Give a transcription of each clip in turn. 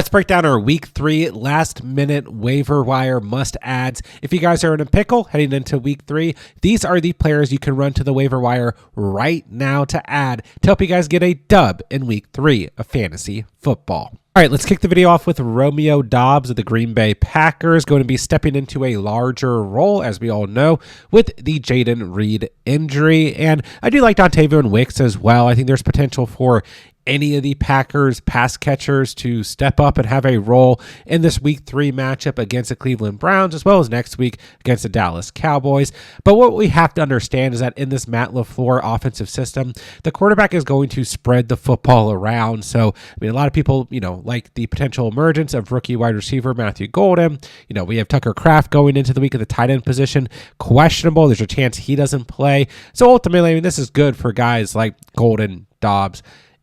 Let's break down our week 3 last minute waiver wire must adds. If you guys are in a pickle heading into week 3, these are the players you can run to the waiver wire right now to add to help you guys get a dub in week 3 of fantasy football. All right, let's kick the video off with Romeo Doubs of the Green Bay Packers, going to be stepping into a larger role, as we all know, with the Jaden Reed injury. And I do like Dontayvion Wicks as well. I think there's potential for any of the Packers pass catchers to step up and have a role in this week 3 matchup against the Cleveland Browns, as well as next week against the Dallas Cowboys. But what we have to understand is that in this Matt LaFleur offensive system, the quarterback is going to spread the football around. So, I mean, a lot of people, like the potential emergence of rookie wide receiver Matthew Golden. We have Tucker Kraft going into the week at the tight end position, questionable. There's a chance he doesn't play. So ultimately, I mean, this is good for guys like Golden, Doubs,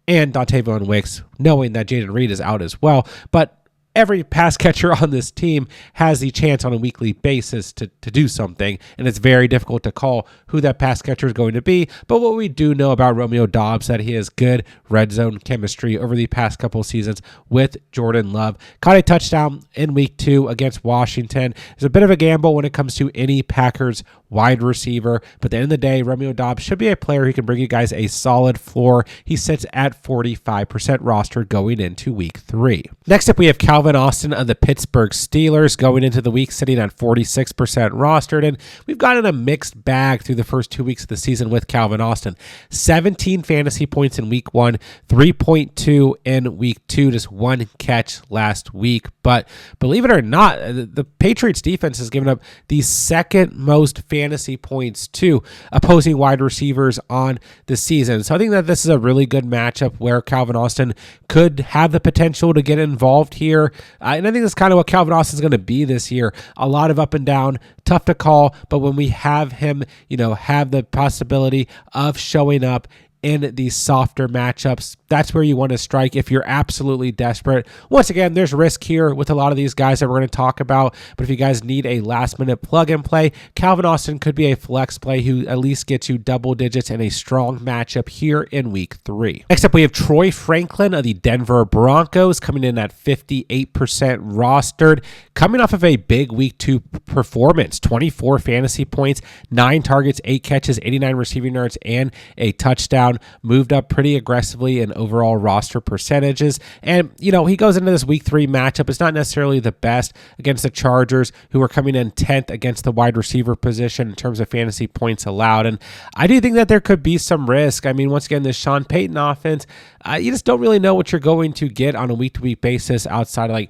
and Dontayvion Wicks, knowing that Jaden Reed is out as well. But every pass catcher on this team has the chance on a weekly basis to do something, and it's very difficult to call who that pass catcher is going to be. But what we do know about Romeo Doubs, that he has good red zone chemistry over the past couple of seasons with Jordan Love. Caught a touchdown in week 2 against Washington. It's a bit of a gamble when it comes to any Packers wide receiver, but at the end of the day, Romeo Doubs should be a player who can bring you guys a solid floor. He sits at 45% roster going into week 3. Next up, we have Calvin Austin of the Pittsburgh Steelers going into the week sitting at 46% rostered, and we've gotten a mixed bag through the first 2 weeks of the season with Calvin Austin. 17 fantasy points in week 1, 3.2 in week 2, just 1 catch last week. But believe it or not, the Patriots defense has given up the second most fantasy points to opposing wide receivers on the season. So I think that this is a really good matchup where Calvin Austin could have the potential to get involved here. And I think that's kind of what Calvin Austin's going to be this year. A lot of up and down, tough to call, but when we have him, have the possibility of showing up in these softer matchups, that's where you want to strike if you're absolutely desperate. Once again, there's risk here with a lot of these guys that we're going to talk about, but if you guys need a last minute plug and play, Calvin Austin could be a flex play who at least gets you double digits in a strong matchup here in week 3. Next up, we have Troy Franklin of the Denver Broncos coming in at 58% rostered, coming off of a big week 2 performance, 24 fantasy points, 9 targets, 8 catches, 89 receiving yards, and a touchdown. Moved up pretty aggressively in overall roster percentages. And, he goes into this week 3 matchup. It's not necessarily the best against the Chargers, who are coming in 10th against the wide receiver position in terms of fantasy points allowed. And I do think that there could be some risk. I mean, once again, this Sean Payton offense, you just don't really know what you're going to get on a week-to-week basis outside of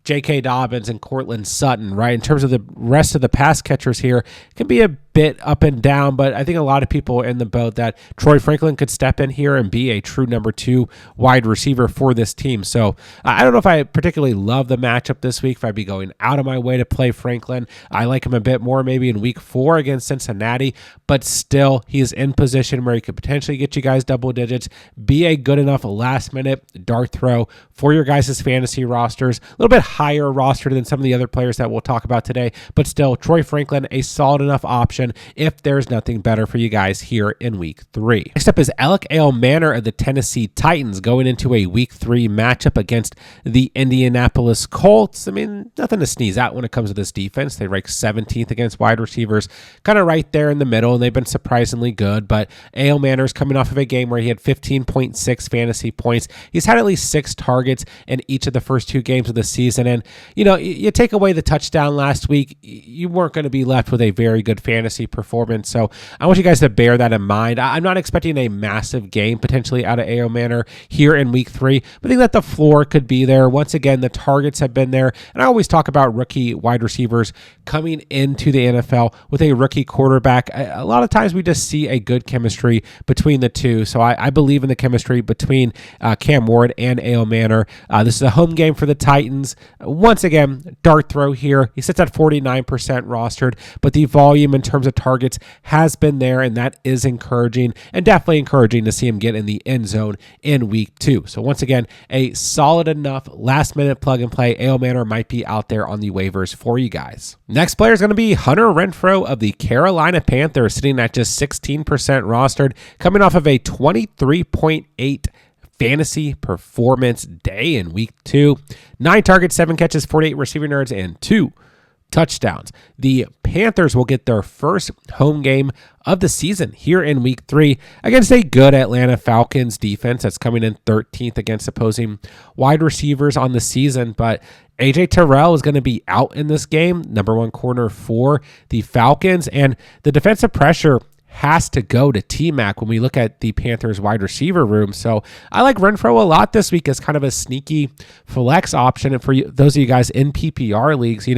J.K. Dobbins and Cortland Sutton, right? In terms of the rest of the pass catchers here, it can be a bit up and down, but I think a lot of people are in the boat that Troy Franklin could step in here and be a true number 2 wide receiver for this team. So I don't know if I particularly love the matchup this week, if I'd be going out of my way to play Franklin. I like him a bit more maybe in week 4 against Cincinnati, but still he is in position where he could potentially get you guys double digits, be a good enough last minute dart throw for your guys' fantasy rosters. A little bit higher roster than some of the other players that we'll talk about today, but still Troy Franklin, a solid enough option if there's nothing better for you guys here in week 3. Next up is Alec Manor of the Tennessee Titans going into a week 3 matchup against the Indianapolis Colts. I mean, nothing to sneeze at when it comes to this defense. They rank 17th against wide receivers, kind of right there in the middle, and they've been surprisingly good. But Manor's coming off of a game where he had 15.6 fantasy points. He's had at least 6 targets in each of the first 2 games of the season. And, you take away the touchdown last week, you weren't going to be left with a very good fantasy performance. So I want you guys to bear that in mind. I'm not expecting a massive game potentially out of A.O. Manor here in week 3, but I think that the floor could be there. Once again, the targets have been there. And I always talk about rookie wide receivers coming into the NFL with a rookie quarterback. A lot of times we just see a good chemistry between the two. So I believe in the chemistry between Cam Ward and A.O. Manor. This is a home game for the Titans. Once again, dart throw here. He sits at 49% rostered, but the volume in terms of targets has been there, and that is encouraging, and definitely encouraging to see him get in the end zone in week 2. So once again, a solid enough last minute plug and play. A.O. Manor might be out there on the waivers for you guys. Next player is going to be Hunter Renfrow of the Carolina Panthers, sitting at just 16% rostered, coming off of a 23.8 fantasy performance day in week 2. 9 targets, 7 catches, 48 receiving yards, and 2 touchdowns. The Panthers will get their first home game of the season here in week 3 against a good Atlanta Falcons defense that's coming in 13th against opposing wide receivers on the season. But AJ Terrell is going to be out in this game, number 1 corner for the Falcons, and the defensive pressure has to go to T-Mac when we look at the Panthers wide receiver room. So I like Renfrow a lot this week as kind of a sneaky flex option. And for you, those of you guys in PPR leagues, at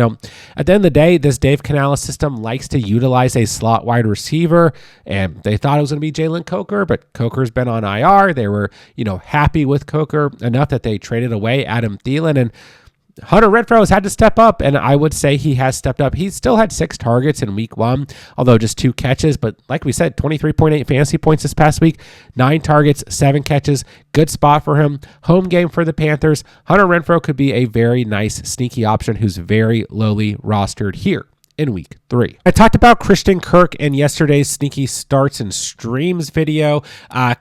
the end of the day, this Dave Canales system likes to utilize a slot wide receiver, and they thought it was going to be Jalen Coker, but Coker's been on IR. They were, happy with Coker enough that they traded away Adam Thielen, and Hunter Renfrow has had to step up, and I would say he has stepped up. He still had 6 targets in week 1, although just 2 catches. But like we said, 23.8 fantasy points this past week, 9 targets, 7 catches. Good spot for him. Home game for the Panthers. Hunter Renfrow could be a very nice, sneaky option who's very lowly rostered here in week 3. I talked about Christian Kirk in yesterday's sneaky starts and streams video.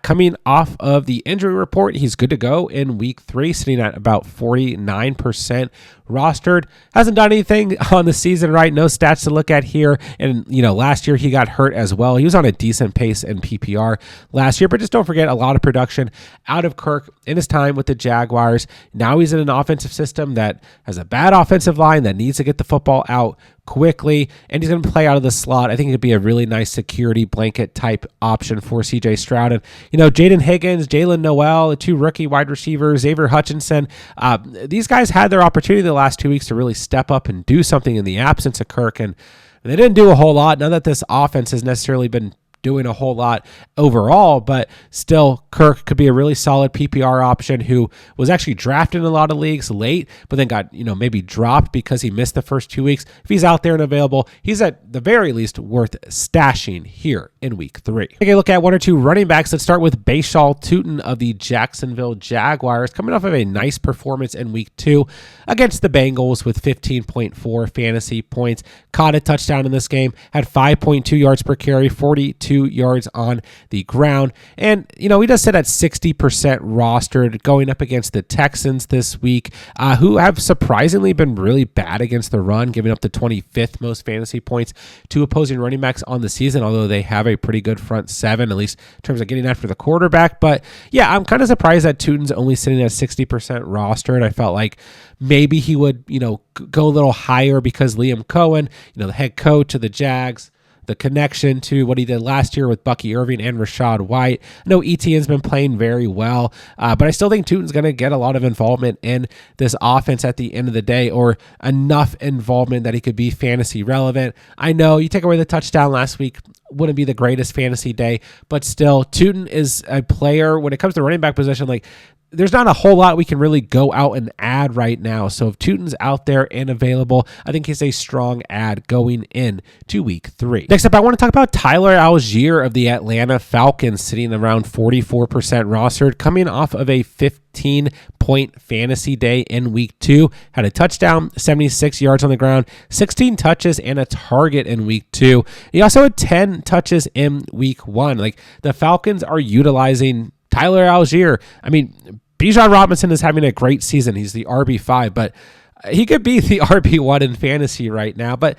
Coming off of the injury report, he's good to go in week 3, sitting at about 49% rostered. Hasn't done anything on the season, right? No stats to look at here. And, last year he got hurt as well. He was on a decent pace in PPR last year, but just don't forget a lot of production out of Kirk in his time with the Jaguars. Now he's in an offensive system that has a bad offensive line that needs to get the football out quickly, and he's going to play out of the slot. I think it could be a really nice security blanket type option for CJ Stroud. And, Jaden Higgins, Jalen Noel, the 2 rookie wide receivers, Xavier Hutchinson, these guys had their opportunity the last 2 weeks to really step up and do something in the absence of Kirk, and they didn't do a whole lot. Not that this offense has necessarily been doing a whole lot overall, but still Kirk could be a really solid PPR option who was actually drafted in a lot of leagues late, but then got, maybe dropped because he missed the first 2 weeks. If he's out there and available, he's at the very least worth stashing here in week 3. Take a look at 1 or 2 running backs. Let's start with Bashaw Tutin of the Jacksonville Jaguars, coming off of a nice performance in week 2 against the Bengals with 15.4 fantasy points. Caught a touchdown in this game, had 5.2 yards per carry, 42 yards on the ground. And, he does sit at 60% rostered going up against the Texans this week, who have surprisingly been really bad against the run, giving up the 25th most fantasy points to opposing running backs on the season, although they have a pretty good front 7, at least in terms of getting after the quarterback. But yeah, I'm kind of surprised that Tutin's only sitting at 60% rostered. I felt like maybe he would, go a little higher because Liam Cohen, the head coach of the Jags, the connection to what he did last year with Bucky Irving and Rashad White. I know Etienne's been playing very well, but I still think Tutin's going to get a lot of involvement in this offense at the end of the day, or enough involvement that he could be fantasy relevant. I know you take away the touchdown last week, wouldn't be the greatest fantasy day, but still, Tutin is a player when it comes to running back position, there's not a whole lot we can really go out and add right now. So if Tutin's out there and available, I think he's a strong add going in to week 3. Next up, I want to talk about Tyler Algier of the Atlanta Falcons, sitting around 44% rostered, coming off of a 15-point fantasy day in week 2. Had a touchdown, 76 yards on the ground, 16 touches, and a target in week 2. He also had 10 touches in week 1. The Falcons are utilizing Tyler Algier. Bijan Robinson is having a great season. He's the RB5, but he could be the RB1 in fantasy right now. But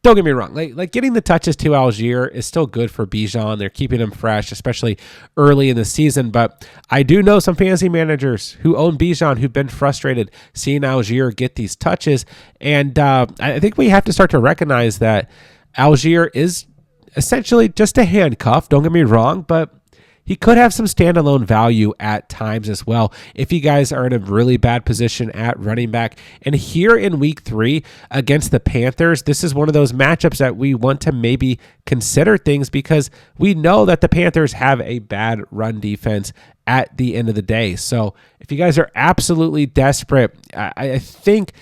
don't get me wrong. Getting the touches to Algier is still good for Bijan. They're keeping him fresh, especially early in the season. But I do know some fantasy managers who own Bijan who've been frustrated seeing Algier get these touches. And I think we have to start to recognize that Algier is essentially just a handcuff. Don't get me wrong, but he could have some standalone value at times as well if you guys are in a really bad position at running back. And here in week 3 against the Panthers, this is one of those matchups that we want to maybe consider things, because we know that the Panthers have a bad run defense at the end of the day. So if you guys are absolutely desperate, I think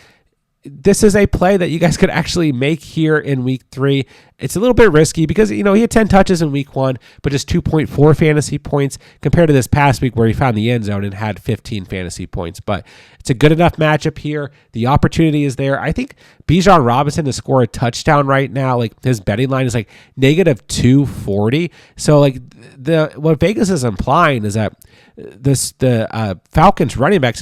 this is a play that you guys could actually make here in week 3. It's a little bit risky because, he had 10 touches in week 1, but just 2.4 fantasy points compared to this past week where he found the end zone and had 15 fantasy points. But it's a good enough matchup here. The opportunity is there. I think Bijan Robinson to score a touchdown right now, his betting line is negative 240. So what Vegas is implying is that the Falcons running backs,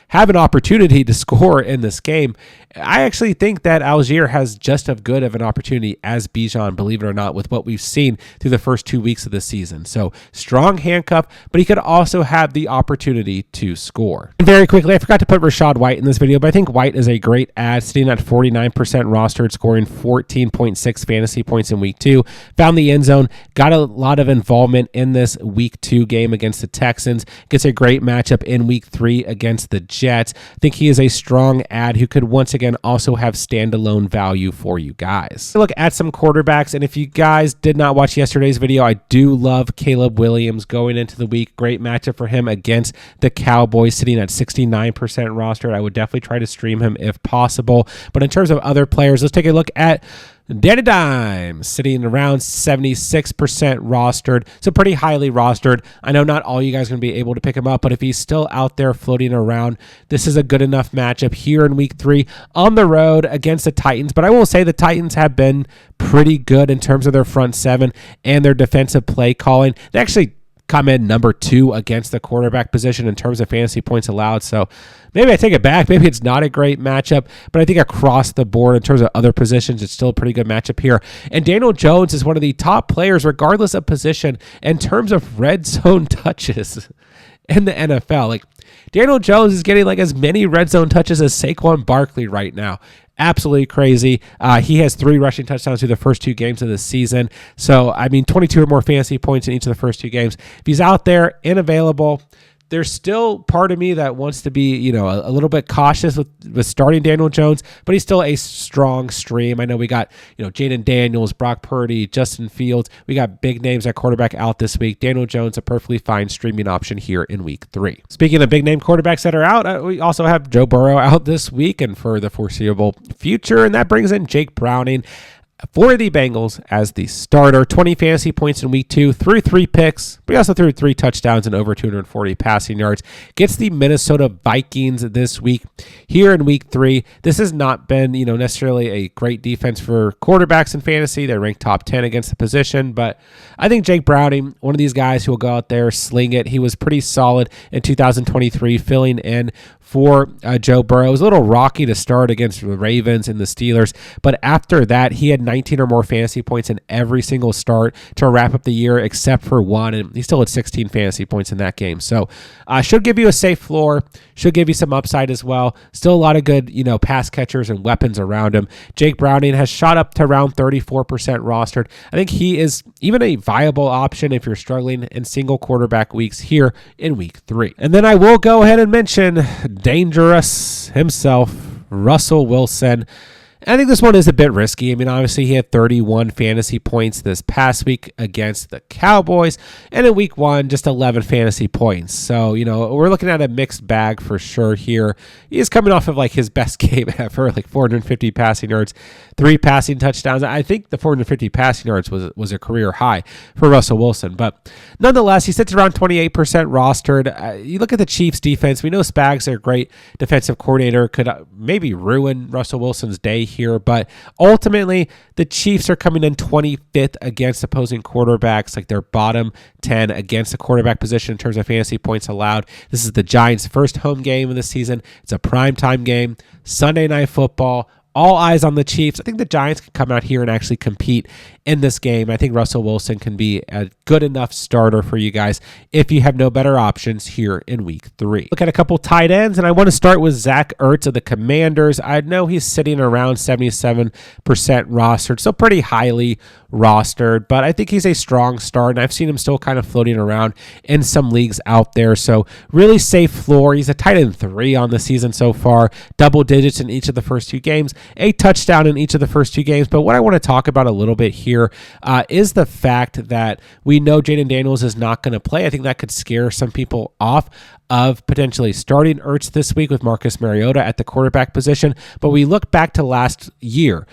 have an opportunity to score in this game, I actually think that Algier has just as good of an opportunity as Bijan, believe it or not, with what we've seen through the first 2 weeks of the season. So strong handcuff, but he could also have the opportunity to score. And very quickly, I forgot to put Rachaad White in this video, but I think White is a great ad, sitting at 49% rostered, scoring 14.6 fantasy points in week 2. Found the end zone, got a lot of involvement in this week 2 game against the Texans. Gets a great matchup in week 3 against the Jets. I think he is a strong ad who could once again also have standalone value for you guys. Look at some quarterbacks, and if you guys did not watch yesterday's video, I do love Caleb Williams going into the week. Great matchup for him against the Cowboys, sitting at 69% rostered. I would definitely try to stream him if possible. But in terms of other players, let's take a look at Danny Dimes, sitting around 76% rostered, so pretty highly rostered. I know not all you guys are going to be able to pick him up, but if he's still out there floating around, this is a good enough matchup here in week 3 on the road against the Titans. But I will say the Titans have been pretty good in terms of their front seven and their defensive play calling. They actually come in number 2 against the quarterback position in terms of fantasy points allowed. So maybe I take it back. Maybe it's not a great matchup, but I think across the board in terms of other positions, it's still a pretty good matchup here. And Daniel Jones is one of the top players, regardless of position, in terms of red zone touches in the NFL. Like, Daniel Jones is getting like as many red zone touches as Saquon Barkley right now. Absolutely crazy. He has 3 rushing touchdowns through the first 2 games of the season. So, 22 or more fantasy points in each of the first 2 games. If he's out there and available, there's still part of me that wants to be, a little bit cautious with starting Daniel Jones, but he's still a strong stream. I know we got, Jaden Daniels, Brock Purdy, Justin Fields. We got big names at quarterback out this week. Daniel Jones, a perfectly fine streaming option here in week 3. Speaking of big name quarterbacks that are out, we also have Joe Burrow out this week and for the foreseeable future, and that brings in Jake Browning for the Bengals as the starter. 20 fantasy points in week 2, threw 3 picks, but he also threw 3 touchdowns and over 240 passing yards. Gets the Minnesota Vikings this week here in week 3. This has not been, necessarily a great defense for quarterbacks in fantasy. They're ranked top 10 against the position, but I think Jake Browning, one of these guys who will go out there, sling it. He was pretty solid in 2023, filling in for Joe Burrow. It was a little rocky to start against the Ravens and the Steelers, but after that, he had 19 or more fantasy points in every single start to wrap up the year except for one, and he still had 16 fantasy points in that game. So should give you a safe floor, should give you some upside as well. Still a lot of good, pass catchers and weapons around him. Jake Browning has shot up to around 34% rostered. I think he is even a viable option if you're struggling in single quarterback weeks here in week 3. And then I will go ahead and mention dangerous himself, Russell Wilson. I think this one is a bit risky. Obviously he had 31 fantasy points this past week against the Cowboys, and in week 1, just 11 fantasy points. So, we're looking at a mixed bag for sure here. He is coming off of like his best game ever, like 450 passing yards, 3 passing touchdowns. I think the 450 passing yards was a career high for Russell Wilson, but nonetheless, he sits around 28% rostered. You look at the Chiefs defense. We know Spags, their great defensive coordinator, could maybe ruin Russell Wilson's day here, but ultimately the Chiefs are coming in 25th against opposing quarterbacks, like their bottom 10 against the quarterback position in terms of fantasy points allowed. This is the Giants' first home game of the season. It's a primetime game, Sunday Night Football. All eyes on the Chiefs. I think the Giants can come out here and actually compete in this game. I think Russell Wilson can be a good enough starter for you guys if you have no better options here in week 3. Look at a couple tight ends, and I want to start with Zach Ertz of the Commanders. I know he's sitting around 77% rostered, so pretty highly rostered, but I think he's a strong start, and I've seen him still kind of floating around in some leagues out there, so really safe floor. He's a tight end 3 on the season so far, double digits in each of the first 2 games, a touchdown in each of the first 2 games. But what I want to talk about a little bit here is the fact that we know Jaden Daniels is not going to play. I think that could scare some people off. of potentially starting Ertz this week with Marcus Mariota at the quarterback position. But we look back to last year,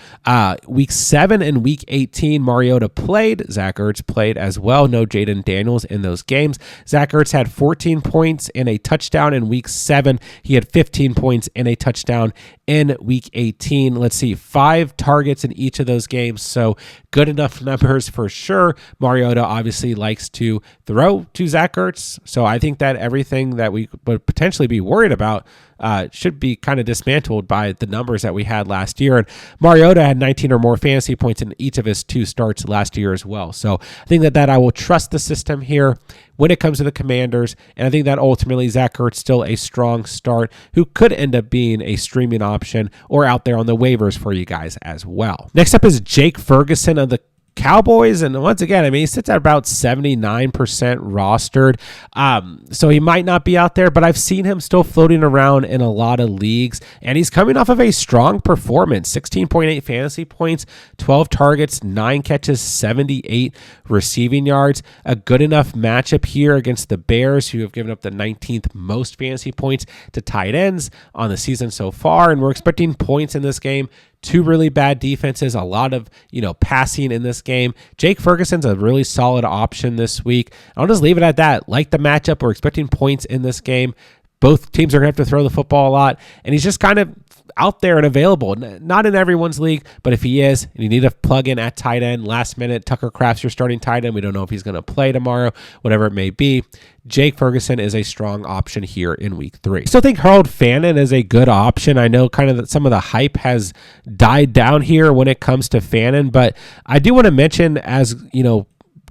week 7 and week 18, Mariota played. Zach Ertz played as well. No Jaden Daniels in those games. Zach Ertz had 14 points and a touchdown in week 7. He had 15 points and a touchdown in week 18. Let's see, 5 targets in each of those games. So good enough numbers for sure. Mariota obviously likes to throw to Zach Ertz. So I think that everything that we would potentially be worried about should be kind of dismantled by the numbers that we had last year. And Mariota had 19 or more fantasy points in each of his 2 starts last year as well. So I think that I will trust the system here when it comes to the Commanders. And I think that ultimately Zach Ertz still a strong start who could end up being a streaming option or out there on the waivers for you guys as well. Next up is Jake Ferguson of the Cowboys, and once again, I mean, he sits at about 79% rostered, so he might not be out there, but I've seen him still floating around in a lot of leagues, and he's coming off of a strong performance, 16.8 fantasy points, 12 targets, 9 catches, 78 receiving yards, a good enough matchup here against the Bears, who have given up the 19th most fantasy points to tight ends on the season so far, and we're expecting points in this game. 2 really bad defenses, a lot of, passing in this game. Jake Ferguson's a really solid option this week. I'll just leave it at that. Like the matchup, we're expecting points in this game. Both teams are going to have to throw the football a lot, and he's just kind of out there and available. Not in everyone's league, but if he is, and you need a plug in at tight end, last minute, Tucker Kraft's your starting tight end. We don't know if he's going to play tomorrow, whatever it may be. Jake Ferguson is a strong option here in week 3. Still think Harold Fannin is a good option. I know kind of that some of the hype has died down here when it comes to Fannin, but I do want to mention, as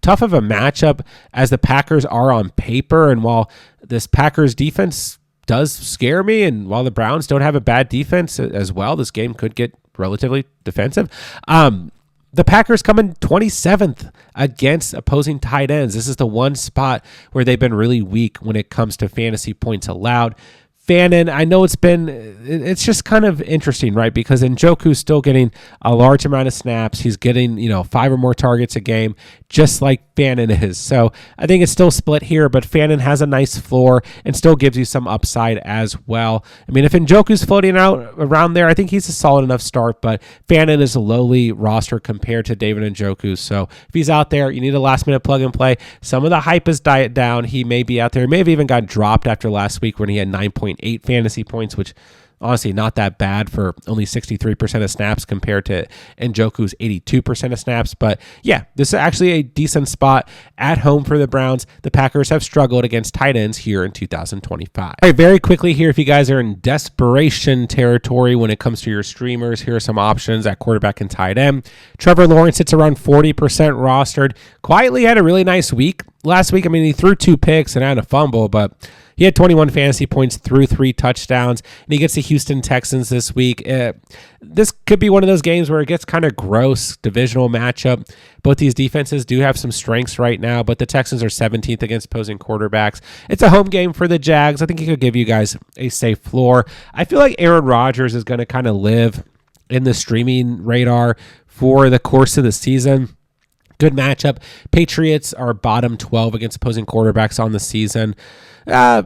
tough of a matchup as the Packers are on paper, and while this Packers defense does scare me, and while the Browns don't have a bad defense as well, this game could get relatively defensive. The Packers come in 27th against opposing tight ends. This is the one spot where they've been really weak when it comes to fantasy points allowed. Fannin, I know it's just kind of interesting, right? Because Njoku's still getting a large amount of snaps. He's getting, 5 or more targets a game, just like Fannin is. So I think it's still split here, but Fannin has a nice floor and still gives you some upside as well. I mean, if Njoku's floating out around there, I think he's a solid enough start, but Fannin is a lowly roster compared to David Njoku. So if he's out there, you need a last minute plug and play. Some of the hype has died down. He may be out there. He may have even got dropped after last week when he had 9.8 fantasy points, which honestly not that bad for only 63% of snaps compared to Njoku's 82% of snaps. But yeah, this is actually a decent spot at home for the Browns. The Packers have struggled against tight ends here in 2025. All right, very quickly here, if you guys are in desperation territory when it comes to your streamers, here are some options at quarterback and tight end. Trevor Lawrence sits around 40% rostered. Quietly had a really nice week last week. I mean, he threw 2 picks and had a fumble, but he had 21 fantasy points, threw 3 touchdowns, and he gets the Houston Texans this week. This could be one of those games where it gets kind of gross, divisional matchup. Both these defenses do have some strengths right now, but the Texans are 17th against opposing quarterbacks. It's a home game for the Jags. I think he could give you guys a safe floor. I feel like Aaron Rodgers is going to kind of live in the streaming radar for the course of the season. Good matchup. Patriots are bottom 12 against opposing quarterbacks on the season. I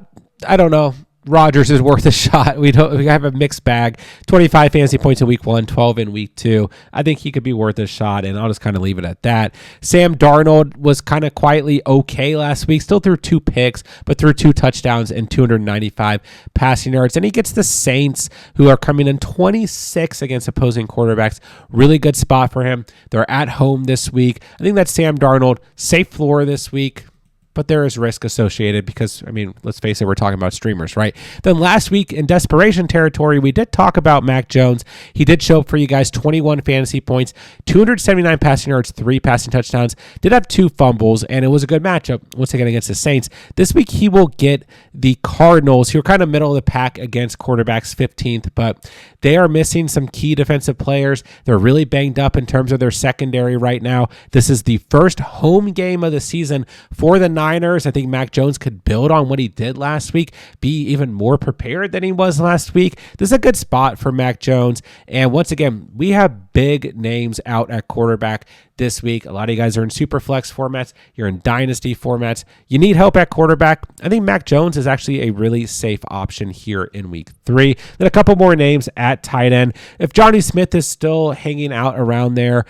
don't know. Rodgers is worth a shot. We have a mixed bag. 25 fantasy points in week 1, 12 in week 2. I think he could be worth a shot, and I'll just kind of leave it at that. Sam Darnold was kind of quietly okay last week. Still threw 2 picks, but threw 2 touchdowns and 295 passing yards. And he gets the Saints, who are coming in 26 against opposing quarterbacks. Really good spot for him. They're at home this week. I think that's Sam Darnold. Safe floor this week. But there is risk associated because, I mean, let's face it, we're talking about streamers, right? Then last week in desperation territory, we did talk about Mac Jones. He did show up for you guys, 21 fantasy points, 279 passing yards, 3 passing touchdowns, did have 2 fumbles, and it was a good matchup once again against the Saints. This week he will get the Cardinals, who are kind of middle of the pack against quarterbacks, 15th, but they are missing some key defensive players. They're really banged up in terms of their secondary right now. This is the first home game of the season for the Niners. I think Mac Jones could build on what he did last week, be even more prepared than he was last week. This is a good spot for Mac Jones. And once again, we have big names out at quarterback this week. A lot of you guys are in super flex formats. You're in dynasty formats. You need help at quarterback. I think Mac Jones is actually a really safe option here in week 3. Then a couple more names at tight end. If Johnny Smith is still hanging out around there,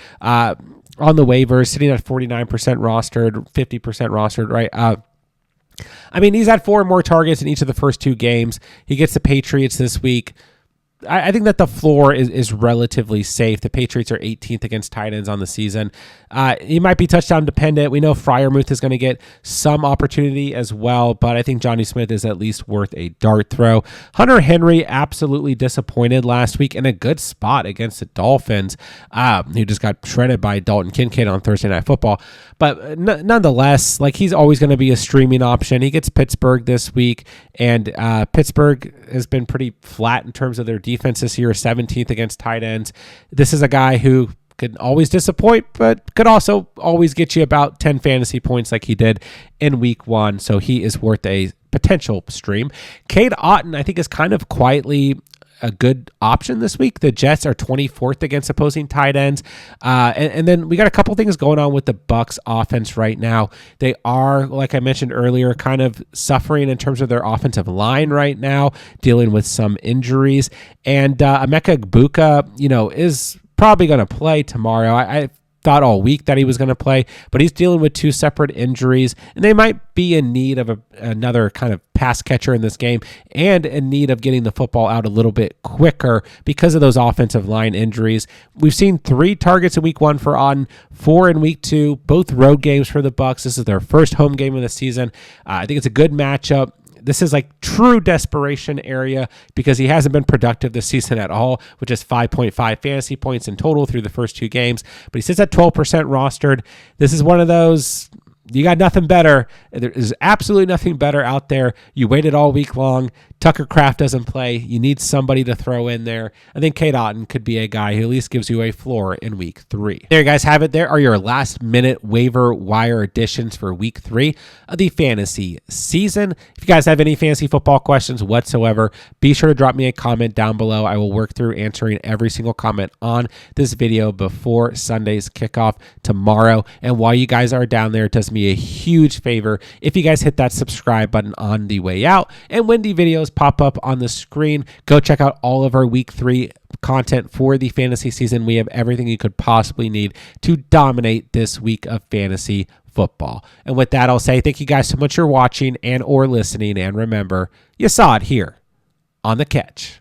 on the waivers, sitting at 49% rostered, 50% rostered, right? I mean, he's had 4 more targets in each of the first 2 games. He gets the Patriots this week. I think that the floor is relatively safe. The Patriots are 18th against tight ends on the season. He might be touchdown dependent. We know Freiermuth is going to get some opportunity as well, but I think Johnny Smith is at least worth a dart throw. Hunter Henry absolutely disappointed last week in a good spot against the Dolphins, who just got shredded by Dalton Kincaid on Thursday Night Football. But nonetheless, like, he's always going to be a streaming option. He gets Pittsburgh this week, and Pittsburgh has been pretty flat in terms of their defense this year, 17th against tight ends. This is a guy who could always disappoint, but could also always get you about 10 fantasy points like he did in week 1. So he is worth a potential stream. Cade Otton, I think, is kind of quietly a good option this week. The Jets are 24th against opposing tight ends. And then we got a couple things going on with the Bucs offense right now. They are, like I mentioned earlier, kind of suffering in terms of their offensive line right now, dealing with some injuries. And Emeka Egbuka, is probably going to play tomorrow. I thought all week that he was going to play, but he's dealing with 2 separate injuries, and they might be in need of another kind of pass catcher in this game, and in need of getting the football out a little bit quicker because of those offensive line injuries. We've seen 3 targets in week 1 for Otton, 4 in week 2, both road games for the Bucs. This is their first home game of the season. I think it's a good matchup. This is like true desperation area because he hasn't been productive this season at all, which is 5.5 fantasy points in total through the first 2 games. But he sits at 12% rostered. This is one of those, you got nothing better. There is absolutely nothing better out there. You waited all week long. Tucker Kraft doesn't play. You need somebody to throw in there. I think Cade Otton could be a guy who at least gives you a floor in week 3. There you guys have it. There are your last minute waiver wire additions for week 3 of the fantasy season. If you guys have any fantasy football questions whatsoever, be sure to drop me a comment down below. I will work through answering every single comment on this video before Sunday's kickoff tomorrow. And while you guys are down there, it does me a huge favor if you guys hit that subscribe button on the way out. And when the videos pop up on the screen, go check out all of our week 3 content for the fantasy season. We have everything you could possibly need to dominate this week of fantasy football. And with that, I'll say thank you guys so much for watching and or listening. And remember, you saw it here on The Catch.